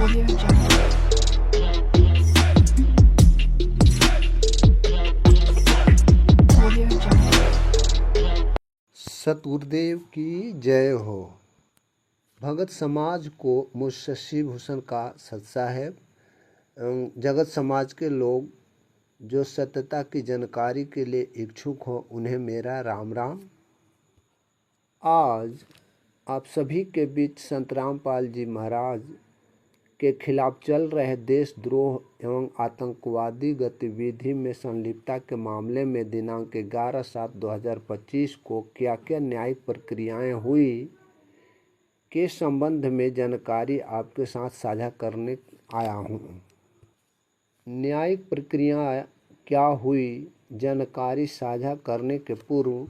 Audio Jungle. Audio Jungle. Satgurudev की जय हो। भगत समाज को मुंशी भूषण का सत्साहेब जगत समाज के लोग जो सत्यता की जानकारी के लिए इच्छुक हो उन्हें मेरा राम राम। आज आप सभी के बीच संत रामपाल जी महाराज के खिलाफ चल रहे देशद्रोह एवं आतंकवादी गतिविधि में संलिप्तता के मामले में दिनांक 11/7/2025 को क्या क्या न्यायिक प्रक्रियाएं हुई के संबंध में जानकारी आपके साथ साझा करने आया हूं। न्यायिक प्रक्रिया क्या हुई जानकारी साझा करने के पूर्व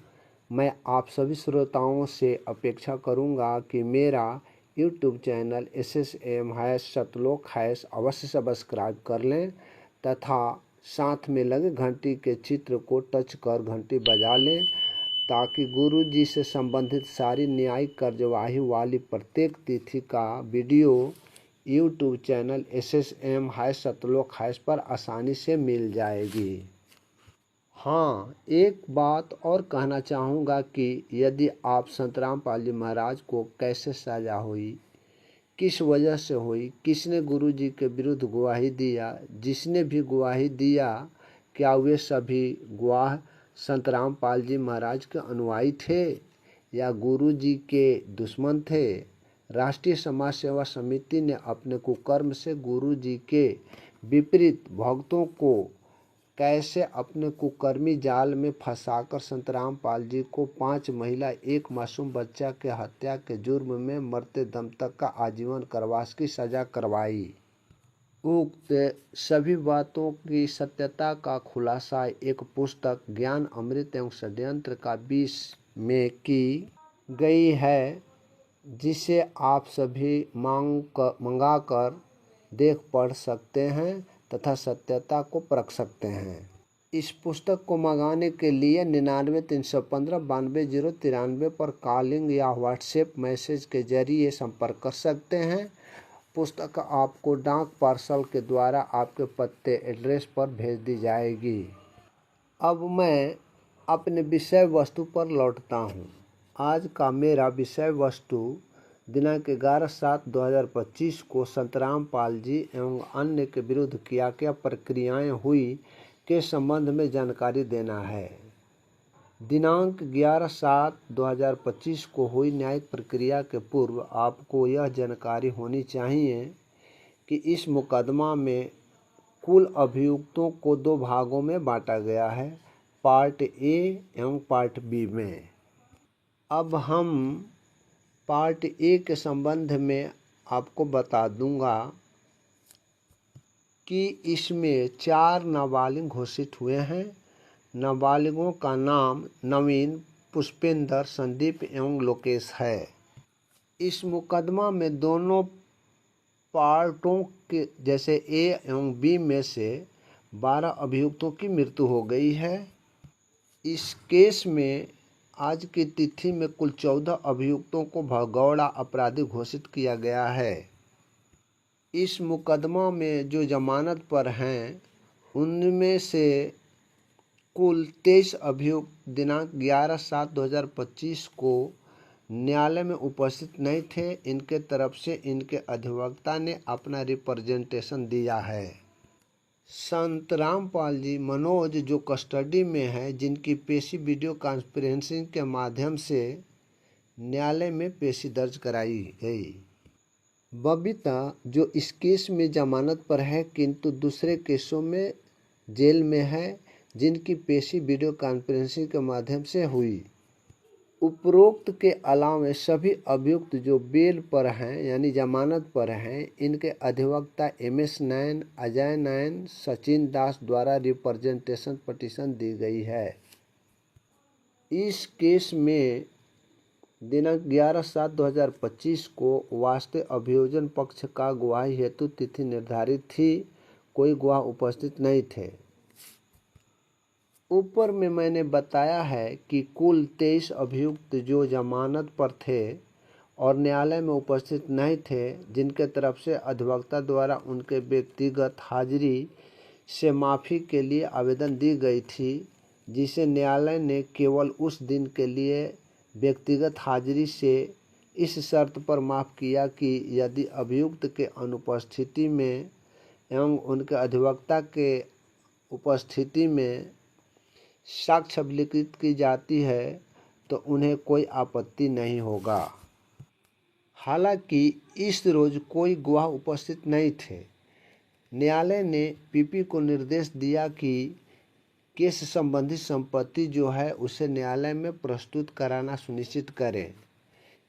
मैं आप सभी श्रोताओं से अपेक्षा करूंगा कि मेरा यूट्यूब चैनल SSM-सतलोक अवश्य सब्सक्राइब कर लें तथा साथ में लगे घंटी के चित्र को टच कर घंटी बजा लें ताकि गुरु जी से संबंधित सारी न्यायिक कार्यवाही वाली प्रत्येक तिथि का वीडियो यूट्यूब चैनल SSM-सतलोक पर आसानी से मिल जाएगी। हाँ, एक बात और कहना चाहूँगा कि यदि आप संत रामपाल जी महाराज को कैसे सजा हुई, किस वजह से हुई, किसने गुरु जी के विरुद्ध गवाही दिया, जिसने भी गवाही दिया क्या वे सभी गवाह संत रामपाल जी महाराज के अनुयायी थे या गुरु जी के दुश्मन थे। राष्ट्रीय समाज सेवा समिति ने अपने कुकर्म से गुरु जी के विपरीत भक्तों को कैसे अपने कुकर्मी जाल में फंसाकर संत रामपाल जी को 5 महिला 1 मासूम बच्चा के हत्या के जुर्म में मरते दम तक का आजीवन कारावास की सजा करवाई। उक्त सभी बातों की सत्यता का खुलासा एक पुस्तक ज्ञान अमृत एवं षड्यंत्र का 20 में की गई है, जिसे आप सभी मंगा कर देख पढ़ सकते हैं तथा सत्यता को परख सकते हैं। इस पुस्तक को मंगाने के लिए 99-315-92-093 पर कॉलिंग या व्हाट्सएप मैसेज के जरिए संपर्क कर सकते हैं। पुस्तक आपको डाक पार्सल के द्वारा आपके पते एड्रेस पर भेज दी जाएगी। अब मैं अपने विषय वस्तु पर लौटता हूँ। आज का मेरा विषय वस्तु दिनांक 11/7/2025 को संत रामपाल जी एवं अन्य के विरुद्ध क्या क्या प्रक्रियाएं हुई के संबंध में जानकारी देना है। दिनांक 11/7/2025 को हुई न्यायिक प्रक्रिया के पूर्व आपको यह जानकारी होनी चाहिए कि इस मुकदमा में कुल अभियुक्तों को 2 भागों में बांटा गया है, पार्ट ए एवं पार्ट बी में। अब हम पार्ट ए के संबंध में आपको बता दूंगा कि इसमें 4 नाबालिग घोषित हुए हैं। नाबालिगों का नाम नवीन, पुष्पेंद्र, संदीप एवं लोकेश है। इस मुकदमा में दोनों पार्टों के जैसे ए एवं बी में से 12 अभियुक्तों की मृत्यु हो गई है। इस केस में आज की तिथि में कुल 14 अभियुक्तों को भगौड़ा अपराधी घोषित किया गया है। इस मुकदमा में जो जमानत पर हैं उनमें से कुल 23 अभियुक्त दिनांक 11/7/2025 को न्यायालय में उपस्थित नहीं थे। इनके तरफ से इनके अधिवक्ता ने अपना रिप्रेजेंटेशन दिया है। संत रामपाल जी मनोज जो कस्टडी में है, जिनकी पेशी वीडियो कॉन्फ्रेंसिंग के माध्यम से न्यायालय में पेशी दर्ज कराई गई। बबीता जो इस केस में जमानत पर है किंतु दूसरे केसों में जेल में है, जिनकी पेशी वीडियो कॉन्फ्रेंसिंग के माध्यम से हुई। उपरोक्त के अलावा सभी अभियुक्त जो बेल पर हैं यानी जमानत पर हैं, इनके अधिवक्ता MS नैन, अजय नैन, सचिन दास द्वारा रिप्रेजेंटेशन पिटीशन दी गई है। इस केस में दिनांक 11/7/2025 को वास्तव अभियोजन पक्ष का गवाही हेतु तिथि निर्धारित थी। कोई गवाह उपस्थित नहीं थे। ऊपर में मैंने बताया है कि कुल 23 अभियुक्त जो जमानत पर थे और न्यायालय में उपस्थित नहीं थे, जिनके तरफ से अधिवक्ता द्वारा उनके व्यक्तिगत हाजिरी से माफ़ी के लिए आवेदन दी गई थी, जिसे न्यायालय ने केवल उस दिन के लिए व्यक्तिगत हाजिरी से इस शर्त पर माफ़ किया कि यदि अभियुक्त के अनुपस्थिति में एवं उनके अधिवक्ता के उपस्थिति में साक्ष्य अभिलिखित की जाती है तो उन्हें कोई आपत्ति नहीं होगा। हालांकि इस रोज कोई गवाह उपस्थित नहीं थे। न्यायालय ने पीपी को निर्देश दिया कि केस संबंधी संपत्ति जो है उसे न्यायालय में प्रस्तुत कराना सुनिश्चित करें।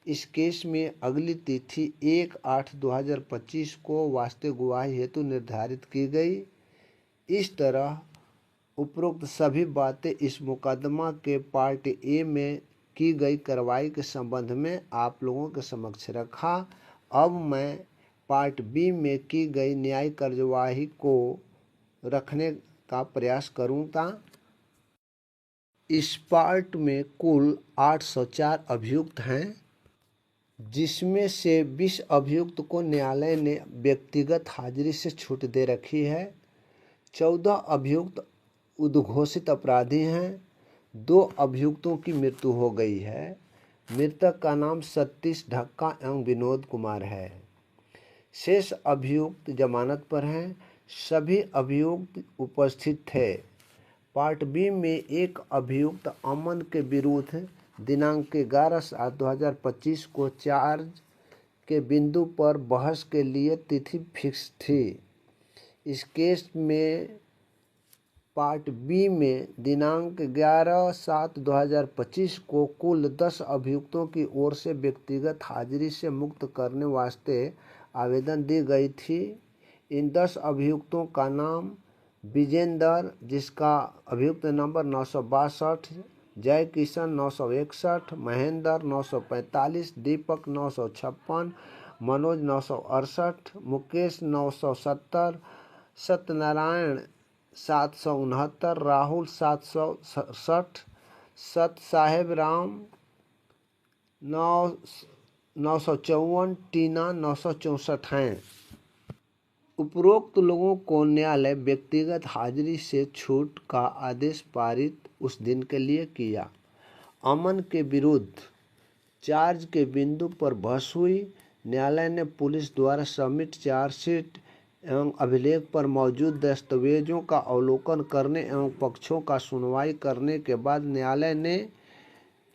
इस केस में अगली तिथि 1/8/2025 को वास्तविक गवाही हेतु निर्धारित की गई। इस तरह उपरोक्त सभी बातें इस मुकदमा के पार्ट ए में की गई कार्रवाई के संबंध में आप लोगों के समक्ष रखा। अब मैं पार्ट बी में की गई न्यायिक कार्यवाही को रखने का प्रयास करूँगा। इस पार्ट में कुल 804 अभियुक्त हैं, जिसमें से 20 अभियुक्त को न्यायालय ने व्यक्तिगत हाजिरी से छूट दे रखी है। 14 अभियुक्त उद्घोषित अपराधी हैं। 2 अभियुक्तों की मृत्यु हो गई है। मृतक का नाम सतीश ढक्का एवं विनोद कुमार है। शेष अभियुक्त जमानत पर हैं। सभी अभियुक्त उपस्थित थे। पार्ट बी में एक अभियुक्त अमन के विरुद्ध दिनांक 11/7/2025 को चार्ज के बिंदु पर बहस के लिए तिथि फिक्स थी। इस केस में पार्ट बी में दिनांक 11/7/2025 को कुल 10 अभियुक्तों की ओर से व्यक्तिगत हाजिरी से मुक्त करने वास्ते आवेदन दी गई थी। इन 10 अभियुक्तों का नाम विजेंदर, जिसका अभियुक्त नंबर 962, जय किशन 961, महेंद्र 945, दीपक 956, मनोज 968, मुकेश 970, सत्यनारायण 769, राहुल 767, सत साहेब राम 954, टीना 964 हैं। उपरोक्त लोगों को न्यायालय व्यक्तिगत हाजिरी से छूट का आदेश पारित उस दिन के लिए किया। अमन के विरुद्ध चार्ज के बिंदु पर बहस हुई। न्यायालय ने पुलिस द्वारा सबमिट चार्जशीट एवं अभिलेख पर मौजूद दस्तावेजों का अवलोकन करने एवं पक्षों का सुनवाई करने के बाद न्यायालय ने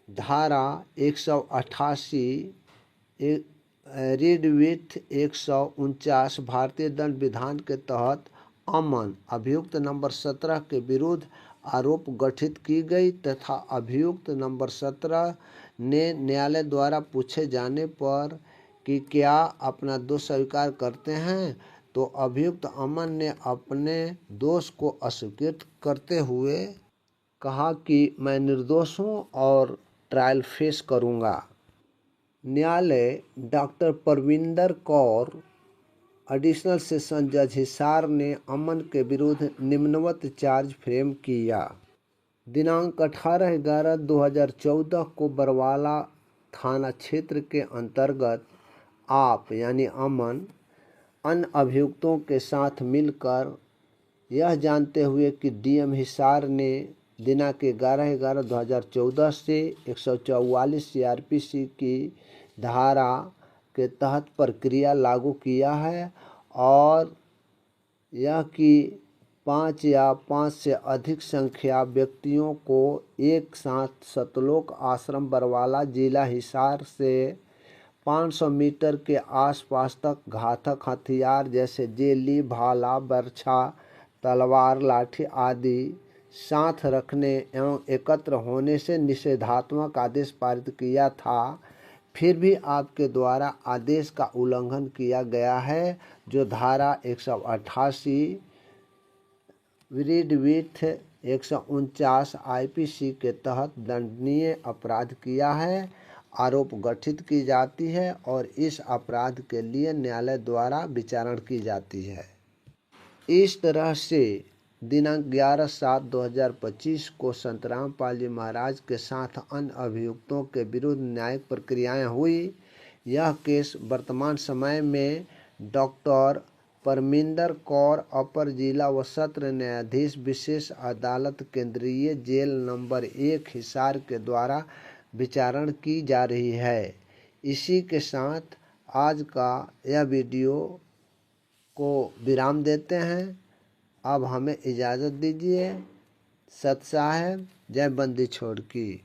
धारा 188 रीड विथ 149 भारतीय दंड विधान के तहत अमन अभियुक्त नंबर 17 के विरुद्ध आरोप गठित की गई तथा अभियुक्त नंबर 17 ने न्यायालय द्वारा पूछे जाने पर कि क्या अपना दोष स्वीकार करते हैं, तो अभियुक्त अमन ने अपने दोष को अस्वीकृत करते हुए कहा कि मैं निर्दोष हूं और ट्रायल फेस करूंगा। न्यायालय doctor Parvinder Kaur additional session जज हिसार ने अमन के विरुद्ध निम्नवत चार्ज फ्रेम किया। दिनांक 18/11/2014 को बरवाला थाना क्षेत्र के अंतर्गत आप यानी अमन अन्य अभियुक्तों के साथ मिलकर यह जानते हुए कि डीएम हिसार ने दिनांक 11/11/2014 से 144 सीआरपीसी की धारा के तहत प्रक्रिया लागू किया है और यह कि 5 या 5 से अधिक संख्या व्यक्तियों को एक साथ सतलोक आश्रम बरवाला जिला हिसार से 500 मीटर के आसपास तक घातक हथियार जैसे जेली, भाला, बर्छा, तलवार, लाठी आदि साथ रखने एवं एकत्र होने से निषेधात्मक आदेश पारित किया था। फिर भी आपके द्वारा आदेश का उल्लंघन किया गया है, जो धारा 188 रीड विथ 149 आईपीसी के तहत दंडनीय अपराध किया है। आरोप गठित की जाती है और इस अपराध के लिए न्यायालय द्वारा विचारण की जाती है। इस तरह से दिनांक 11/7/2025 को संतराम पाल जी महाराज के साथ अन्य अभियुक्तों के विरुद्ध न्यायिक प्रक्रियाएं हुई। यह केस वर्तमान समय में डॉक्टर परमिंदर कौर अपर जिला व सत्र न्यायाधीश विशेष अदालत केंद्रीय जेल नंबर 1 हिसार के द्वारा विचारण की जा रही है। इसी के साथ आज का यह वीडियो को विराम देते हैं। अब हमें इजाज़त दीजिए। सत साहेब, जय बंदी छोड़ की।